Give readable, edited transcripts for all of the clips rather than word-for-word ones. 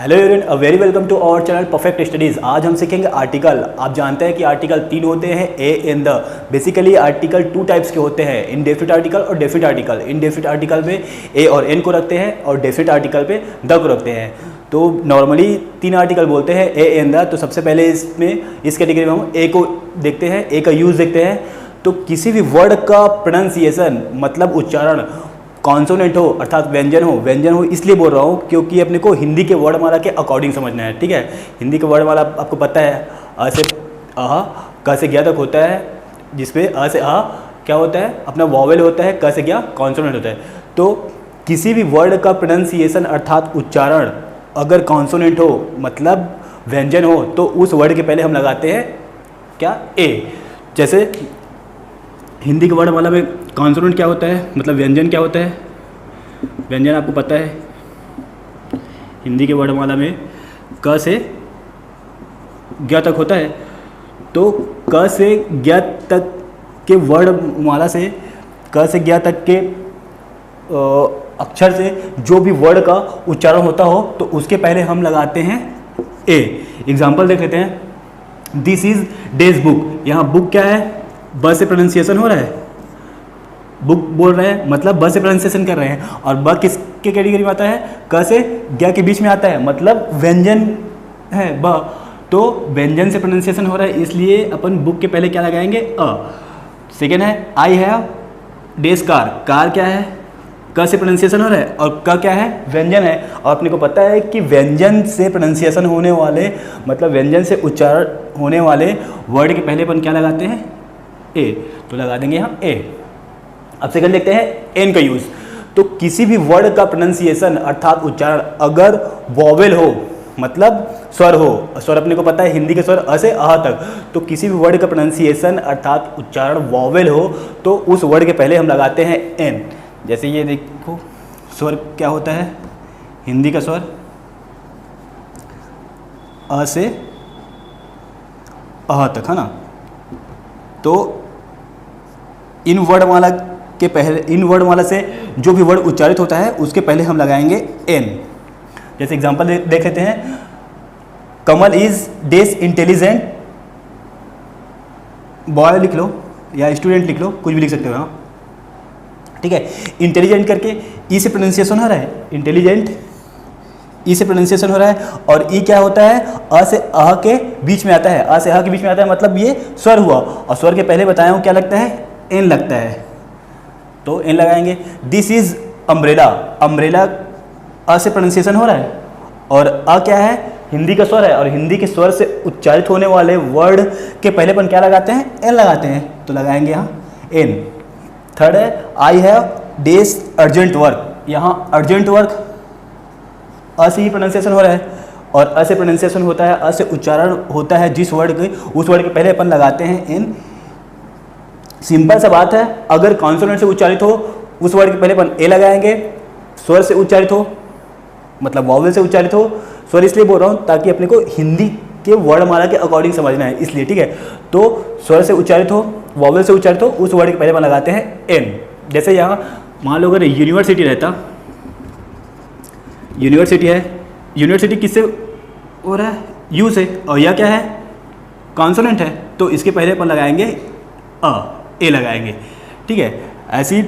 Hello everyone, a very welcome to our channel perfect studies. आज हम सीखेंगे article. आप जानते हैं कि आर्टिकल 3 होते हैं, A and the. Basically article 2 types के होते हैं, इंडेफिनिट आर्टिकल और डेफिनिट आर्टिकल। इंडेफिनिट आर्टिकल में ए और एन को रखते हैं और डेफिनिट आर्टिकल पे द को रखते हैं। तो नॉर्मली 3 आर्टिकल बोलते हैं, ए एंड द। तो सबसे पहले इस कैटेगरी में हम ए को देखते हैं, ए का यूज़ देखते हैं। तो किसी भी वर्ड का प्रोनाउंसिएशन मतलब उच्चारण कॉन्सोनेंट हो अर्थात व्यंजन हो इसलिए बोल रहा हूँ क्योंकि अपने को हिंदी के वर्डमाला के अकॉर्डिंग समझना है। ठीक है, हिंदी के वर्डमाला आपको पता है, अ से अह, क से ज्ञ तक होता है, जिसमें अ से अह क्या होता है अपना वॉवेल होता है, क से ज्ञ कॉन्सोनेंट होता है। तो किसी भी वर्ड का प्रोनाउंसिएशन अर्थात उच्चारण अगर कॉन्सोनेंट हो मतलब व्यंजन हो तो उस वर्ड के पहले हम लगाते हैं क्या, ए। जैसे हिंदी के वर्डमाला में कॉन्सोनेंट क्या होता है मतलब व्यंजन क्या होता है, व्यंजन आपको पता है हिंदी के वर्डमाला में क से ज्ञ तक होता है। तो क से ज्ञ तक के वर्डमाला से क से ज्ञ तक के अक्षर से जो भी वर्ड का उच्चारण होता हो तो उसके पहले हम लगाते हैं ए। एग्जाम्पल देख लेते हैं। This is days book. यहाँ बुक क्या है, ब से प्रोनाउंसिएशन हो रहा है, बुक बोल रहे हैं मतलब ब से प्रोनाउंसिएशन कर रहे हैं। और ब किसके कैटेगरी में आता है, क से ज्ञ के बीच में आता है मतलब व्यंजन है ब। तो व्यंजन से प्रोनाउंसिएशन हो रहा है इसलिए अपन बुक के पहले क्या लगाएंगे, अ। सेकेंड है I have days car. Car क्या है, क से प्रोनाउंसिएशन हो रहा है और क क्या है, व्यंजन है। और अपने को पता है कि व्यंजन से प्रोनाउंसिएशन होने वाले मतलब व्यंजन से उच्चारण होने वाले वर्ड के पहले अपन क्या लगाते हैं, ए। तो लगा देंगे यहाँ ए। अब सेकंड देखते हैं एन का यूज़। तो किसी भी वर्ड का प्रोनाउंसिएशन अर्थात उच्चारण अगर वॉवेल हो मतलब स्वर हो, स्वर अपने को पता है हिंदी के स्वर अ से अह तक। तो किसी भी वर्ड का प्रोनाउंसिएशन अर्थात उच्चारण वॉवेल हो तो उस वर्ड के पहले हम लगाते हैं एन। जैसे ये देखो स्वर क्या होता है, हिंदी का स्वर अ से अह तक है ना। तो इन वर्डमाला के पहले, इन वर्डमाला से जो भी वर्ड उच्चारित होता है उसके पहले हम लगाएंगे एन। जैसे एग्जांपल देख लेते हैं। Kamal is days intelligent boy लिख लो या स्टूडेंट लिख लो, कुछ भी लिख सकते हो आप। ठीक है, इंटेलिजेंट करके ई से प्रोनाउंसिएशन हो रहा है, इंटेलिजेंट ई से प्रोनाउंसिएशन हो रहा है। और ई क्या होता है, अ से अह के बीच में आता है, अ से अह के बीच में आता है मतलब ये स्वर हुआ। और स्वर के पहले बताया हूँ क्या लगता है, एन लगता है। तो एन लगाएंगे। This is umbrella. अम्ब्रेला अ से प्रोनाउंसिएशन हो रहा है और अ क्या है, हिंदी का स्वर है। और हिंदी के स्वर से उच्चारित होने वाले वर्ड के पहले अपन क्या लगाते हैं, एन लगाते हैं। तो लगाएंगे यहाँ एन। थर्ड है I have days urgent work. यहाँ अर्जेंट वर्क अ से ही प्रोनाउंसिएशन हो रहा है और अ से प्रोनाउंसिएशन होता है, अ से उच्चारण होता है जिस वर्ड के, उस वर्ड के पहले अपन लगाते हैं एन। सिंपल सा बात है, अगर कॉन्सोनेंट से उच्चारित हो उस वर्ड के पहले अपन ए लगाएंगे। स्वर से उच्चारित हो मतलब वॉवेल से उच्चारित हो, स्वर इसलिए बोल रहा हूँ ताकि अपने को हिंदी के वर्डमाला के अकॉर्डिंग समझना है इसलिए। ठीक है, तो स्वर से उच्चारित हो वॉवेल से उच्चारित हो उस वर्ड के पहले अपन लगाते हैं एन। जैसे यहाँ मान लो अगर यूनिवर्सिटी रहता, यूनिवर्सिटी है, यूनिवर्सिटी किससे हो रहा है, यू से, और यह क्या है, कॉन्सोनेंट है। तो इसके पहले अपन लगाएंगे अ, ए लगाएंगे। ठीक है, ऐसी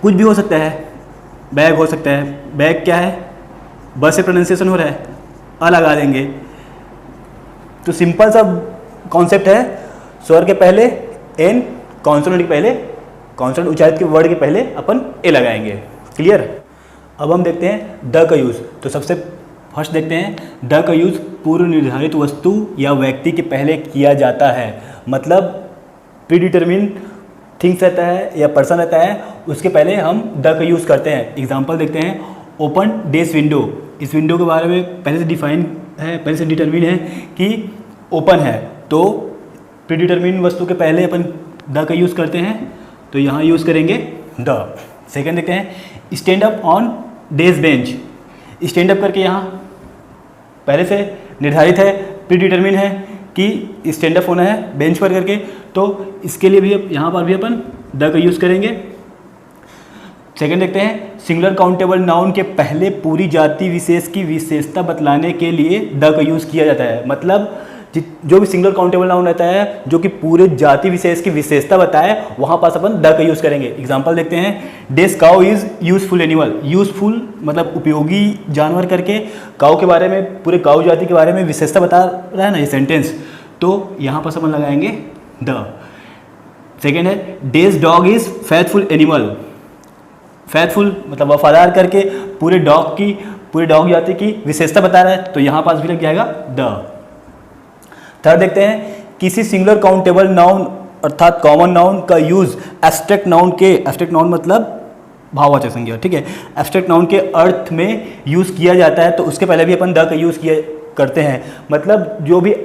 कुछ भी हो सकता है, बैग हो सकता है, बैग क्या है, ब से प्रोनाउंसिएशन हो रहा है, अ लगा देंगे। तो सिंपल सा कॉन्सेप्ट है, स्वर के पहले एन, कॉन्सोनेंट के पहले, कॉन्सोनेंट उच्चारित के वर्ड के पहले अपन ए लगाएंगे। क्लियर। अब हम देखते हैं द का यूज़। तो सबसे फर्स्ट देखते हैं द का यूज़ पूर्व निर्धारित वस्तु या व्यक्ति के पहले किया जाता है मतलब प्री डिटरमिन थिंग्स रहता है या पर्सन रहता है, उसके पहले हम द का यूज़ करते हैं। एग्जांपल देखते हैं। ओपन डेस विंडो। इस विंडो के बारे में पहले से डिफाइन है, पहले से डिटरमिन है कि ओपन है। तो प्री डिटरमिन वस्तु के पहले अपन द का यूज़ करते हैं, तो यहाँ यूज़ करेंगे द। सेकेंड देखते हैं stand up on days bench. Stand up करके यहाँ पहले से निर्धारित है, प्री डिटरमिन है कि स्टैंड अप होना है बेंच पर करके। तो इसके लिए भी यहाँ पर भी अपन द का यूज़ करेंगे। सेकंड देखते हैं, सिंगुलर काउंटेबल नाउन के पहले पूरी जाति विशेष की विशेषता बतलाने के लिए द का यूज़ किया जाता है। मतलब जो भी सिंगुलर काउंटेबल नाउन रहता है जो कि पूरे जाति विशेष की विशेषता बताए, वहाँ पास अपन द का यूज़ करेंगे। एग्जांपल देखते हैं, this cow is useful animal. Useful मतलब उपयोगी जानवर करके काउ के बारे में, पूरे काउ जाति के बारे में विशेषता बता रहा है ना ये सेंटेंस, तो यहाँ पर अपन लगाएंगे द। सेकेंड है, this dog is faithful animal. Faithful मतलब वफादार करके पूरे डॉग जाति की विशेषता बता रहा है, तो यहाँ पास भी लग जाएगा द। थर्ड देखते हैं, किसी सिंगुलर काउंटेबल नाउन अर्थात कॉमन नाउन का यूज एब्स्ट्रैक्ट नाउन मतलब भाववाचक संज्ञा, ठीक है, एब्स्ट्रैक्ट नाउन के अर्थ में यूज किया जाता है, तो उसके पहले भी अपन द का यूज करते हैं। मतलब जो भी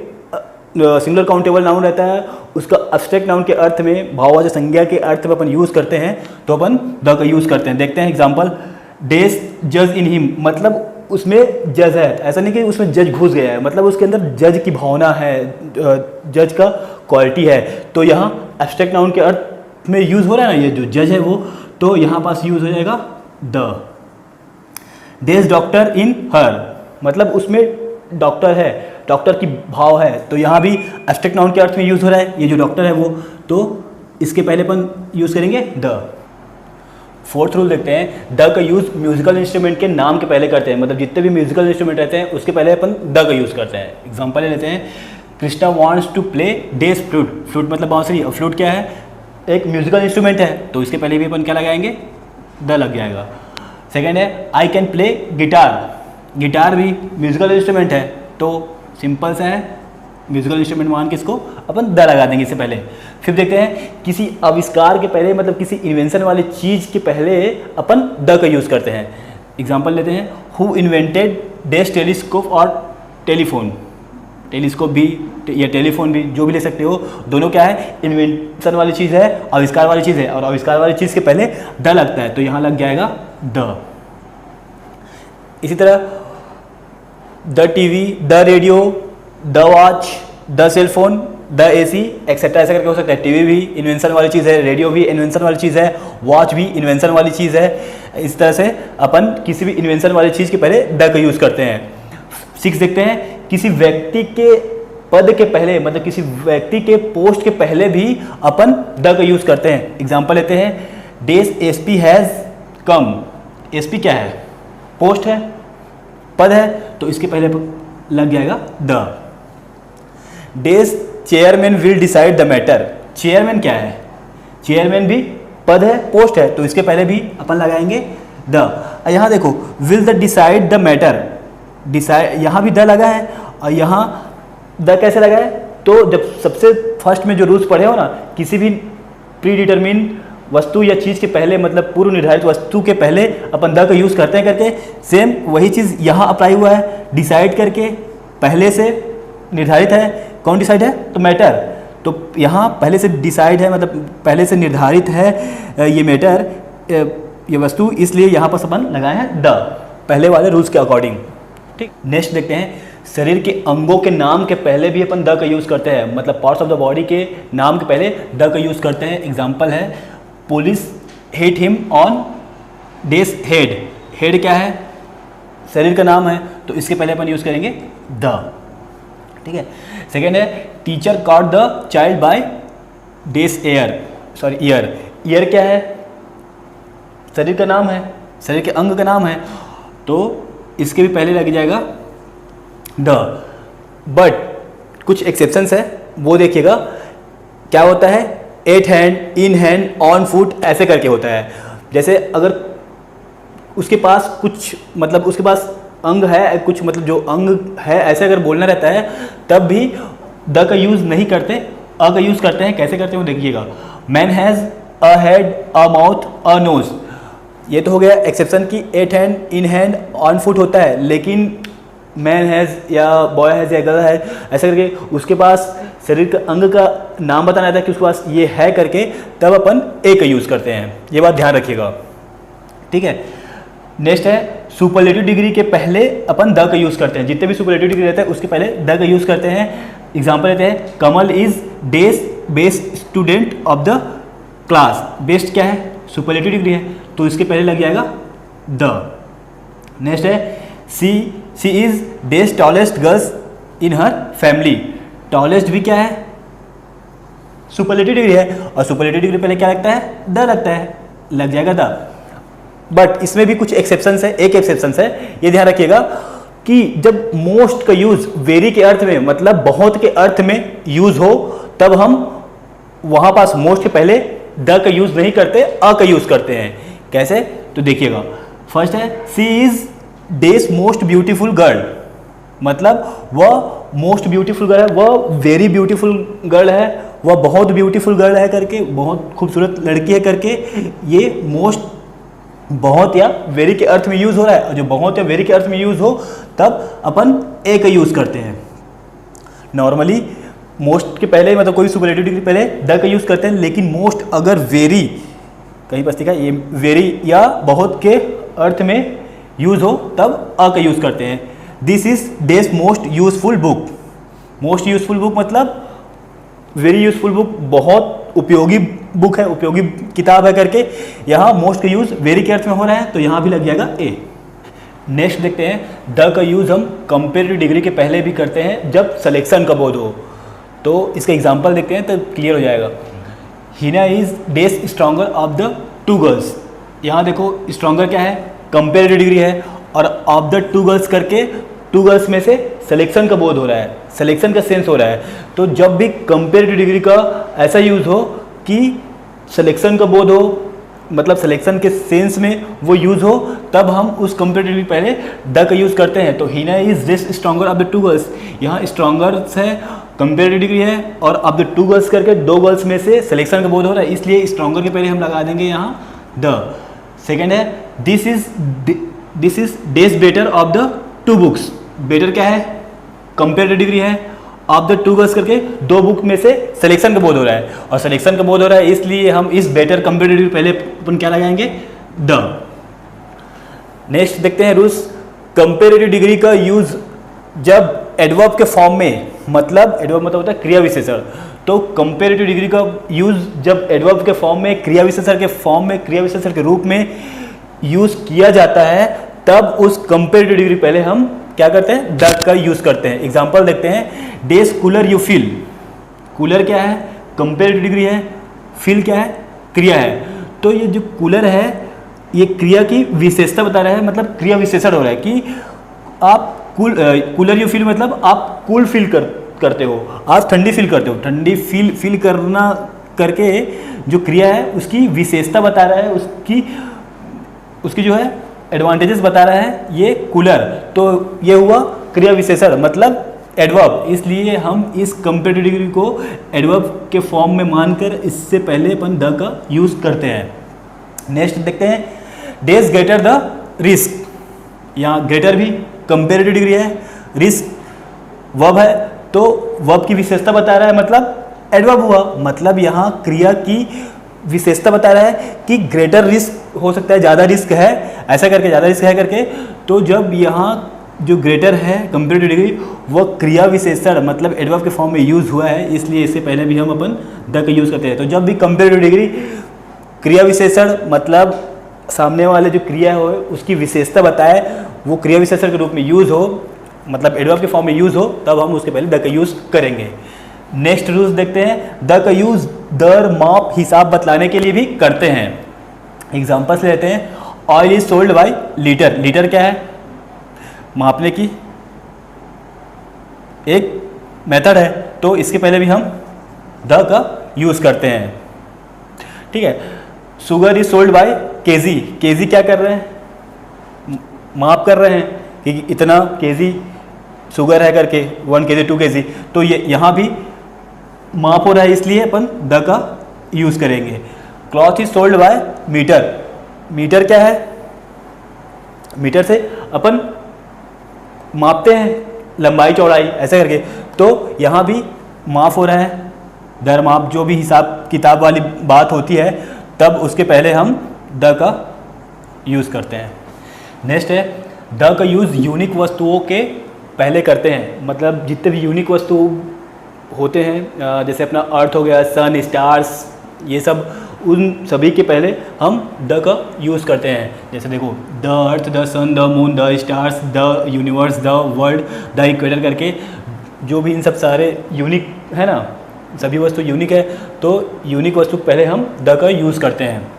सिंगुलर काउंटेबल नाउन रहता है उसका एब्स्ट्रैक्ट नाउन के अर्थ में, भाववाचक संज्ञा के अर्थ में अपन यूज करते हैं, तो अपन द का यूज करते हैं। देखते हैं एग्जांपल, डेस जज इन हिम, मतलब उसमें जज है, ऐसा नहीं कि उसमें जज घुस गया है, मतलब उसके अंदर जज की भावना है, जज का क्वालिटी है, तो यहाँ एब्स्ट्रैक्ट नाउन के अर्थ में यूज हो रहा है ना ये जो जज है वो, तो यहाँ पास यूज हो जाएगा द। देयर डॉक्टर इन हर, मतलब उसमें डॉक्टर है, डॉक्टर की भाव है, तो यहाँ भी एब्स्ट्रैक्ट नाउन के अर्थ में यूज हो रहा है, ये जो डॉक्टर है वो, तो इसके पहले अपन यूज करेंगे द। फोर्थ रूल देखते हैं, द का यूज म्यूजिकल इंस्ट्रूमेंट के नाम के पहले करते हैं। मतलब जितने भी म्यूजिकल इंस्ट्रूमेंट रहते हैं उसके पहले अपन द का यूज करते हैं। एग्जांपल लेते हैं, Krishna wants to play the flute. Flute मतलब बांसुरी, और फ्लूट क्या है, एक म्यूजिकल इंस्ट्रूमेंट है, तो इसके पहले भी अपन क्या लगाएंगे, द लग जाएगा। सेकेंड है, I can play guitar. Guitar भी म्यूजिकल इंस्ट्रूमेंट है, तो सिंपल सा है, म्यूजिकल इंस्ट्रूमेंट मान के इसको अपन द लगा देंगे इससे पहले। फिर देखते हैं, किसी आविष्कार के पहले मतलब किसी इन्वेंशन वाली चीज़ के पहले अपन द का यूज़ करते हैं। एग्जांपल लेते हैं, हु इन्वेंटेड डेस टेलीस्कोप और टेलीफोन। टेलीस्कोप भी या टेलीफोन भी जो भी ले सकते हो, दोनों क्या है, इन्वेंशन वाली चीज़ है, आविष्कार वाली चीज़ है, और आविष्कार वाली चीज़ के पहले द लगता है, तो यहाँ लग जाएगा द। इसी तरह the TV, the radio, the watch, the cellphone, the AC etcetera ऐसा करके हो सकता है। टीवी भी इन्वेंशन वाली चीज़ है, रेडियो भी इन्वेंशन वाली चीज़ है, वॉच भी इन्वेंशन वाली चीज़ है। इस तरह से अपन किसी भी इन्वेंशन वाली चीज़ के पहले द का यूज़ करते हैं। 6 देखते हैं, किसी व्यक्ति के पद के पहले मतलब किसी व्यक्ति के पोस्ट के पहले भी अपन द का यूज़ करते हैं। एग्जाम्पल लेते हैं, डेस एसपी हैज़ कम। एसपी क्या है, पोस्ट है, पद है, तो इसके पहले लग जाएगा the. The chairman will decide the matter. Chairman क्या है, चेयरमैन भी पद है, पोस्ट है, तो इसके पहले भी अपन लगाएंगे द। यहाँ देखो, will the decide the matter, decide यहाँ भी द लगा है, और यहाँ द कैसे लगा है, तो जब सबसे फर्स्ट में जो रूल्स पढ़े हो ना, किसी भी प्री डिटरमिन वस्तु या चीज़ के पहले मतलब पूर्व निर्धारित वस्तु के पहले अपन द का यूज़ करते हैं करके, सेम वही चीज़ यहाँ अप्लाई हुआ है। डिसाइड करके पहले से निर्धारित है, कौन डिसाइड है, तो मैटर, तो यहाँ पहले से डिसाइड है मतलब पहले से निर्धारित है ये मैटर, ये वस्तु, इसलिए यहाँ पर अपन लगाए हैं द, पहले वाले रूल्स के अकॉर्डिंग। ठीक, नेक्स्ट देखते हैं, शरीर के अंगों के नाम के पहले भी अपन द का यूज़ करते हैं। मतलब पार्ट्स ऑफ द बॉडी के नाम के पहले द का यूज़ करते हैं। एग्जाम्पल है, police hit him on the head. Head क्या है, शरीर का नाम है, तो इसके पहले अपन यूज़ करेंगे द। ठीक है। सेकेंड है, teacher caught the child by the ear. Ear क्या है, शरीर का नाम है, शरीर के अंग का नाम है, तो इसके भी पहले लग जाएगा द। बट कुछ एक्सेप्शंस है, वो देखिएगा क्या होता है, eight hand, in hand, on foot, ऐसे करके होता है। जैसे अगर उसके पास कुछ मतलब उसके पास अंग है, कुछ मतलब जो अंग है ऐसे अगर बोलना रहता है, तब भी द का यूज़ नहीं करते, अ का यूज़ करते हैं। कैसे करते हैं वो देखिएगा, man has a head, a mouth, a knows. ये तो हो गया एक्सेप्शन की eight hand, in hand, on foot होता है, लेकिन मैन हैज़ या बॉय हैज़ या गर्ल हैज़ ऐसे करके उसके पास शरीर के अंग का नाम बताना रहता है कि उसके पास ये है करके, तब अपन ए का यूज़ करते हैं। ये बात ध्यान रखिएगा। ठीक है। नेक्स्ट है, सुपरलेटिव डिग्री के पहले अपन द का यूज़ करते हैं। जितने भी सुपरलेटिव डिग्री रहते हैं उसके पहले द का यूज़ करते हैं। एग्जाम्पल लेते हैं, Kamal is the best student of the class. Best क्या है, सुपरलेटिव डिग्री है, तो इसके पहले लग जाएगा द। नेक्स्ट है she is the tallest girls in her family. Tallest भी क्या है, सुपरलेटिव डिग्री है, और सुपरलेटिव डिग्री पहले क्या लगता है, द लगता है, लग जाएगा द। बट इसमें भी कुछ एक्सेप्शंस है, एक एक्सेप्शंस है, ये ध्यान रखिएगा कि जब मोस्ट का यूज वेरी के अर्थ में, मतलब बहुत के अर्थ में यूज हो, तब हम वहां पास मोस्ट के पहले द का यूज नहीं करते, अ का यूज करते हैं। कैसे, तो देखिएगा। फर्स्ट है she is the most beautiful girl, मतलब वह मोस्ट ब्यूटीफुल गर्ल है, वह वेरी ब्यूटीफुल गर्ल है, वह बहुत ब्यूटीफुल गर्ल है करके, बहुत खूबसूरत लड़की है करके, ये मोस्ट बहुत या वेरी के अर्थ में यूज हो रहा है। और जो बहुत या वेरी के अर्थ में यूज हो तब अपन ए का यूज करते हैं। नॉर्मली मोस्ट के पहले, मतलब कोई सुपरलेटिव डिग्री पहले द का यूज करते हैं, लेकिन मोस्ट अगर वेरी, कहीं पर लिखा है ये वेरी या बहुत के अर्थ में यूज हो तब अ का यूज करते हैं। This is the most useful book. Most useful book मतलब वेरी यूजफुल बुक, बहुत उपयोगी बुक है, उपयोगी किताब है करके, यहाँ मोस्ट का यूज वेरी के अर्थ में हो रहा है, तो यहाँ भी लग जाएगा ए। नेक्स्ट देखते हैं, द का यूज हम कंपेरेटिव डिग्री के पहले भी करते हैं जब सिलेक्शन का बोध हो। तो इसका एग्जांपल देखते हैं तो क्लियर हो जाएगा। Hina is days stronger of the two girls. यहाँ देखो स्ट्रॉन्गर क्या है, कंपेरेटिव डिग्री है, और ऑफ द टू गर्ल्स करके टू गर्ल्स में से सिलेक्शन का बोध हो रहा है, सिलेक्शन का सेंस हो रहा है। तो जब भी कंपेरेटिव डिग्री का ऐसा यूज हो कि सिलेक्शन का बोध हो, मतलब सिलेक्शन के सेंस में वो यूज हो, तब हम उस कंपेरेटिव डिग्री पहले द का यूज करते हैं। तो Hina is this stronger of the two girls, यहाँ स्ट्रॉन्गर है, कंपेरेटिव डिग्री है, और ऑफ द टू गर्ल्स करके दो गर्ल्स में से सिलेक्शन का बोध हो रहा है, इसलिए स्ट्रॉन्गर के पहले हम लगा देंगे यहाँ द। सेकेंड है this is days better of the two books. Better क्या है, कंपेरेटिव डिग्री है, ऑफ द टू गर्ल्स करके दो बुक में से सिलेक्शन का बोध हो रहा है, और सिलेक्शन का बोध हो रहा है इसलिए हम इस बेटर कंपेरेटिव डिग्री पहले अपन क्या लगाएंगे, द। नेक्स्ट देखते हैं रूल्स। कंपेरेटिव डिग्री का यूज जब एडवर्ब के फॉर्म में, मतलब एडवर्ब मतलब होता है क्रिया विशेषण, तो कंपेरेटिव डिग्री का यूज जब एडवर्ब के फॉर्म में, क्रिया विशेषण के फॉर्म में, क्रिया विशेषण के रूप में यूज किया जाता है, तब उस कंपेरेटिव डिग्री पहले हम क्या करते हैं, द का यूज करते हैं। एग्जांपल देखते हैं, days cooler you feel. Cooler क्या है, कंपेरेटिव डिग्री है, फील क्या है, क्रिया है। तो ये जो कूलर है ये क्रिया की विशेषता बता रहा है, मतलब क्रिया विशेषण हो रहा है कि आप कूलर यू फील मतलब आप कूल फील करते हो, आप ठंडी फील करते हो। ठंडी फील करना करके जो क्रिया है उसकी विशेषता बता रहा है, उसकी जो है एडवांटेजेस बता रहा है ये कूलर। तो ये हुआ क्रिया विशेषण मतलब एडवर्ब, इसलिए हम इस कंपेरेटिव डिग्री को एडवर्ब के फॉर्म में मानकर इससे पहले अपन द का यूज करते हैं। नेक्स्ट देखते हैं, डेज ग्रेटर द रिस्क। यहाँ ग्रेटर भी कंपेरेटिव डिग्री है, रिस्क वर्ब है, तो वर्ब की विशेषता बता रहा है, मतलब एडवर्ब हुआ, मतलब यहाँ क्रिया की विशेषता बता रहा है कि ग्रेटर रिस्क हो सकता है, ज़्यादा रिस्क है, ऐसा करके ज़्यादा रिस्क है करके। तो जब यहाँ जो ग्रेटर है कंपेरेटिव डिग्री वो क्रिया विशेषण मतलब एडवर्ब के फॉर्म में यूज हुआ है, इसलिए इससे पहले भी हम अपन द का यूज करते हैं। तो जब भी कंपेरेटिव डिग्री क्रिया विशेषण मतलब सामने वाले जो क्रिया हो उसकी विशेषता बताए, वो क्रिया विशेषण के रूप में यूज हो, मतलब एडवर्ब के फॉर्म में यूज हो, तब हम उसके पहले द का यूज करेंगे। नेक्स्ट रूल्स देखते हैं, द का यूज दर, माप, हिसाब बतलाने के लिए भी करते हैं। एग्जाम्पल्स लेते हैं, oil is sold bye litre. Litre क्या है, मापने की एक मेथड है, तो इसके पहले भी हम द का यूज करते हैं। ठीक है, sugar is sold by KG. KG क्या कर रहे हैं, माप कर रहे हैं कि इतना केजी शुगर है करके, 1 kg 2 kg, तो ये यहाँ भी माप हो रहा है, इसलिए अपन द का यूज करेंगे। Cloth is sold by metre. Metre क्या है, मीटर से अपन मापते हैं लंबाई चौड़ाई ऐसे करके, तो यहाँ भी माप हो रहा है, दर माप जो भी हिसाब किताब वाली बात होती है, तब उसके पहले हम द का यूज करते हैं। नेक्स्ट है, द का यूज यूनिक वस्तुओं के पहले करते हैं, मतलब जितने भी यूनिक वस्तु होते हैं, जैसे अपना अर्थ हो गया, सन, स्टार्स, ये सब उन सभी के पहले हम द का यूज़ करते हैं। जैसे देखो the earth, the sun, the moon, the stars, the universe, the world, the equator करके जो भी इन सब सारे यूनिक है ना, सभी वस्तु यूनिक है, तो यूनिक वस्तु पहले हम द का यूज़ करते हैं।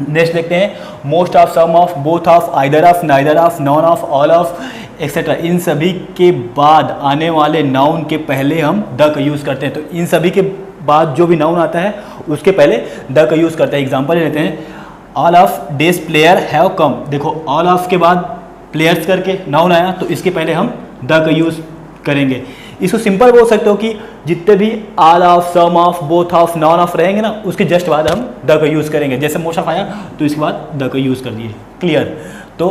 नेक्स्ट देखते हैं most of, some of, both of, either of, neither of, none of, all of etcetera. इन सभी के बाद आने वाले नाउन के पहले हम द का यूज़ करते हैं। तो इन सभी के बाद जो भी नाउन आता है उसके पहले द का यूज़ करते हैं। एग्जांपल लेते हैं all of days player have come. देखो ऑल ऑफ के बाद प्लेयर्स करके नाउन आया तो इसके पहले हम द का यूज़ करेंगे। इसको सिंपल बोल सकते हो कि जितने भी all of, some of, both of, none of रहेंगे ना, उसके जस्ट बाद हम द का यूज़ करेंगे। जैसे मोस्ट ऑफ आया तो इसके बाद द का यूज़ कर दिए। क्लियर। तो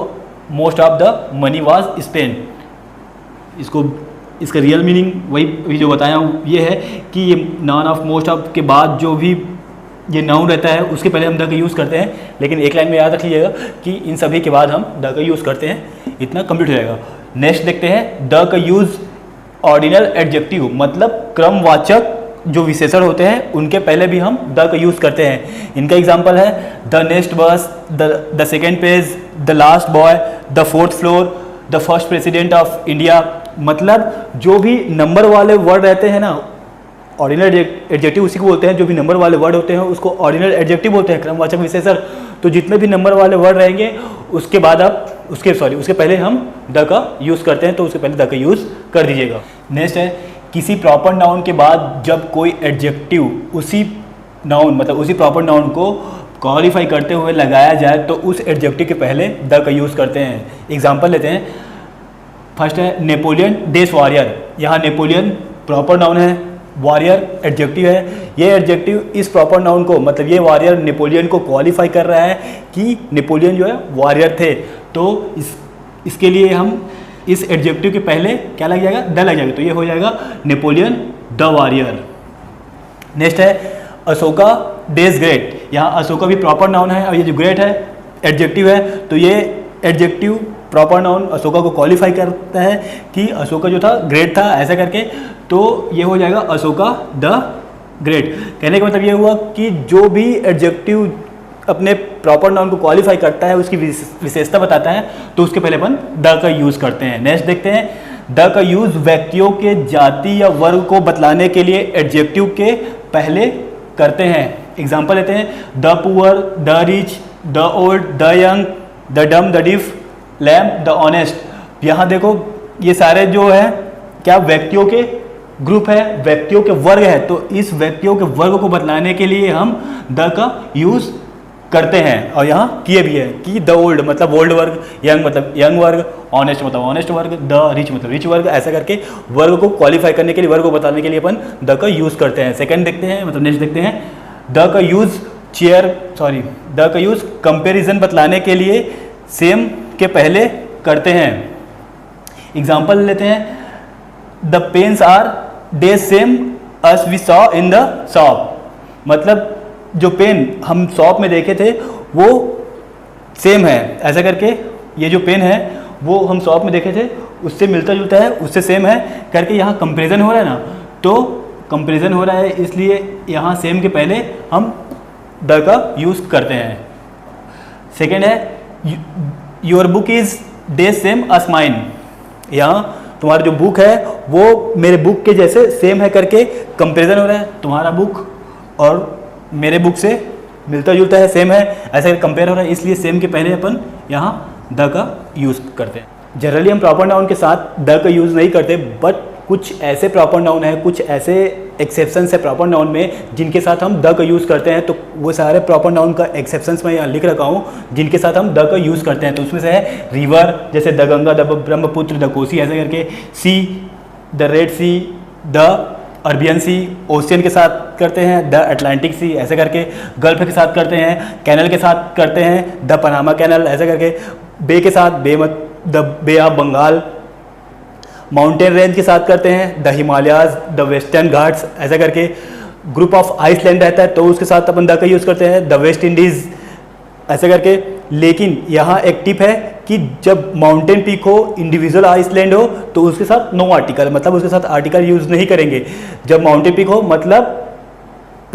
most of the money was spend, इसका रियल मीनिंग वही जो बताया हूँ ये है कि ये नॉन ऑफ, मोस्ट ऑफ के बाद जो भी ये नाउन रहता है उसके पहले हम द का यूज़ करते हैं। लेकिन एक लाइन में याद रख लीजिएगा कि इन सभी के बाद हम द का यूज़ करते हैं। इतना कंप्लीट हो जाएगा। नेक्स्ट देखते हैं द का यूज़ ऑर्डिनल एडजेक्टिव, मतलब क्रमवाचक जो विशेषण होते हैं उनके पहले भी हम द का यूज़ करते हैं। इनका एग्जांपल है द नेक्स्ट बस, the second page, the last boy, the fourth floor, the first president of India. मतलब जो भी नंबर वाले वर्ड रहते हैं ना, ऑर्डिनल एडजेक्टिव उसी को बोलते हैं। जो भी नंबर वाले वर्ड होते हैं उसको ऑर्डिनल एडजेक्टिव बोलते हैं, क्रमवाचक विशेषण। तो जितने भी नंबर वाले वर्ड रहेंगे उसके बाद आप उसके पहले हम द का यूज़ करते हैं, तो उसके पहले द का यूज़ कर दीजिएगा। नेक्स्ट है किसी प्रॉपर नाउन के बाद जब कोई एडजेक्टिव उसी नाउन मतलब उसी प्रॉपर नाउन को क्वालिफाई करते हुए लगाया जाए तो उस एडजेक्टिव के पहले द का यूज़ करते हैं। एग्जांपल लेते हैं। फर्स्ट है नेपोलियन डेस वॉरियर। यहाँ नेपोलियन प्रॉपर नाउन है, वॉरियर एडजेक्टिव है। ये एडजेक्टिव इस प्रॉपर नाउन को मतलब ये वॉरियर नेपोलियन को क्वालिफाई कर रहा है कि नेपोलियन जो है वॉरियर थे। तो इसके लिए हम इस एडजेक्टिव के पहले क्या लग जाएगा, द लग जाएगा। तो ये हो जाएगा नेपोलियन द वॉरियर। नेक्स्ट है अशोका डेज ग्रेट। यहाँ अशोका भी प्रॉपर नाउन है और ये जो ग्रेट है एडजेक्टिव है। तो ये एडजेक्टिव प्रॉपर नाउन अशोका को क्वालिफाई करता है कि अशोका जो था ग्रेट था ऐसा करके। तो ये हो जाएगा अशोका द ग्रेट। कहने का मतलब ये हुआ कि जो भी एडजेक्टिव अपने प्रॉपर नाउन को क्वालिफाई करता है, उसकी विशेषता बताता है, तो उसके पहले अपन द का यूज़ करते हैं। नेक्स्ट देखते हैं द का यूज़ व्यक्तियों के जाति या वर्ग को बतलाने के लिए एडजेक्टिव के पहले करते हैं। एग्जाम्पल लेते हैं the poor, the rich, the old, the young, the dumb, the deaf, lame, the honest. यहाँ देखो ये सारे जो है क्या व्यक्तियों के ग्रुप है, व्यक्तियों के वर्ग है। तो इस व्यक्तियों के वर्ग को बतलाने के लिए हम द का यूज़ करते हैं और यहाँ किए भी है कि द ओल्ड मतलब ओल्ड वर्ग, यंग मतलब यंग वर्ग, ऑनेस्ट मतलब ऑनेस्ट वर्ग, द रिच मतलब रिच वर्ग। ऐसा करके वर्ग को क्वालिफाई करने के लिए, वर्ग को बताने के लिए अपन द का यूज़ करते हैं। सेकंड देखते हैं मतलब नेक्स्ट देखते हैं द का यूज़ द का यूज़ कंपेरिजन बतलाने के लिए सेम के पहले करते हैं। एग्जाम्पल लेते हैं the pens are the same as we saw in the shop. मतलब जो पेन हम शॉप में देखे थे वो सेम है। ऐसा करके ये जो पेन है वो हम शॉप में देखे थे उससे मिलता जुलता है, उससे सेम है करके यहाँ कंपैरिजन हो रहा है ना। तो कंपैरिजन हो रहा है इसलिए यहाँ सेम के पहले हम द का यूज़ करते हैं। सेकेंड है your book is day same us mine. यहाँ तुम्हारा जो बुक है वो मेरे बुक के जैसे सेम है करके कंपैरिजन हो रहा है। तुम्हारा बुक और मेरे बुक से मिलता जुलता है, सेम है, ऐसा कंपेयर हो रहा है, इसलिए सेम के पहले अपन यहाँ द का यूज़ करते हैं। जनरली हम प्रॉपर नाउन के साथ द का यूज़ नहीं करते, बट कुछ ऐसे प्रॉपर नाउन है, कुछ ऐसे एक्सेप्शंस है प्रॉपर नाउन में जिनके साथ हम द का यूज़ करते हैं। तो वो सारे प्रॉपर नाउन का एक्सेप्शंस मैं यहाँ लिख रखा हूँ जिनके साथ हम द का यूज़ करते हैं। तो उसमें से है रिवर, जैसे the Ganga, the Brahmaputra, the Kosi, ऐसे करके। Sea, the red sea, the Arabian sea, ocean के साथ करते हैं, द अटलांटिक सी, ऐसे करके। गल्फ के साथ करते हैं, कैनल के साथ करते हैं, द पनामा कैनल, ऐसे करके। बे के साथ the bay of Bengal. Mountain range के साथ करते हैं, the Himalayas, the western Ghats, ऐसा करके। ग्रुप ऑफ आइसलैंड रहता है तो उसके साथ अपन द का यूज़ करते हैं, द वेस्ट इंडीज़, ऐसे करके। लेकिन यहाँ एक टिप है कि जब माउंटेन पीक हो, इंडिविजुअल आइसलैंड हो, तो उसके साथ नो आर्टिकल, मतलब उसके साथ आर्टिकल यूज़ नहीं करेंगे। जब माउंटेन पीक हो मतलब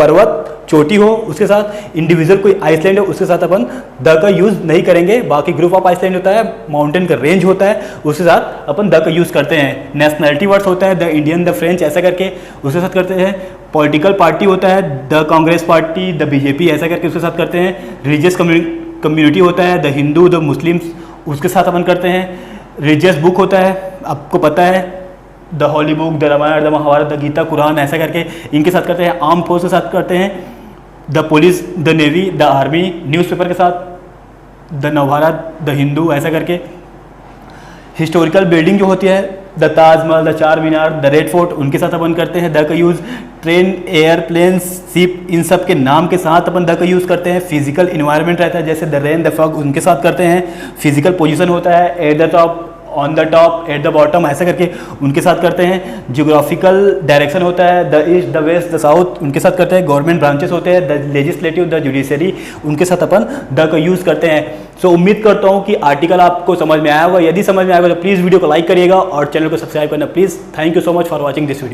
पर्वत चोटी हो उसके साथ, इंडिविजुअल कोई आइसलैंड हो उसके साथ अपन द का यूज़ नहीं करेंगे। बाकी ग्रुप ऑफ आइसलैंड होता है, माउंटेन का रेंज होता है, उसके साथ अपन द का यूज़ करते हैं। नेशनैलिटी वर्ड्स होता है द इंडियन, द फ्रेंच, ऐसा करके उसके साथ करते हैं। पॉलिटिकल पार्टी होता है the Congress party, the BJP, ऐसा करके उसके साथ करते हैं। रिलीजियस कम्युनिटी होता है द हिंदू, द मुस्लिम्स, उसके साथ अपन करते हैं। रिलीजियस बुक होता है, आपको पता है, the holy book, the Ramayana, the Mahabharata, the Gita, Quran, ऐसा करके इनके साथ करते हैं। आर्म फोर्स के साथ करते हैं the police, the navy, the army. Newspaper के साथ द नवभारत, द हिंदू, ऐसा करके। हिस्टोरिकल बिल्डिंग जो होती है द ताजमहल, द चार मीनार, द रेड फोर्ट, उनके साथ अपन करते हैं द का यूज़। ट्रेन, एयरप्लेन्स, शिप, इन सब के नाम के साथ अपन द का यूज़ करते हैं। फिजिकल इन्वायरमेंट रहता है जैसे द रेन, द फॉग, उनके साथ करते हैं। फिजिकल पोजीशन होता है at the top, on the top, at the bottom, ऐसा करके उनके साथ करते हैं। जियोग्राफिकल डायरेक्शन होता है the east, the west, the south, उनके साथ करते हैं। गवर्नमेंट ब्रांचेस होते हैं द लेजिस्लेटिव, द जुडिशरी, उनके साथ अपन द का यूज़ करते हैं। सो उम्मीद करता हूँ कि आर्टिकल आपको समझ में आया होगा। यदि समझ में आएगा तो प्लीज़ वीडियो को लाइक करिएगा और चैनल को सब्सक्राइब करना please. Thank you so much for watching this video.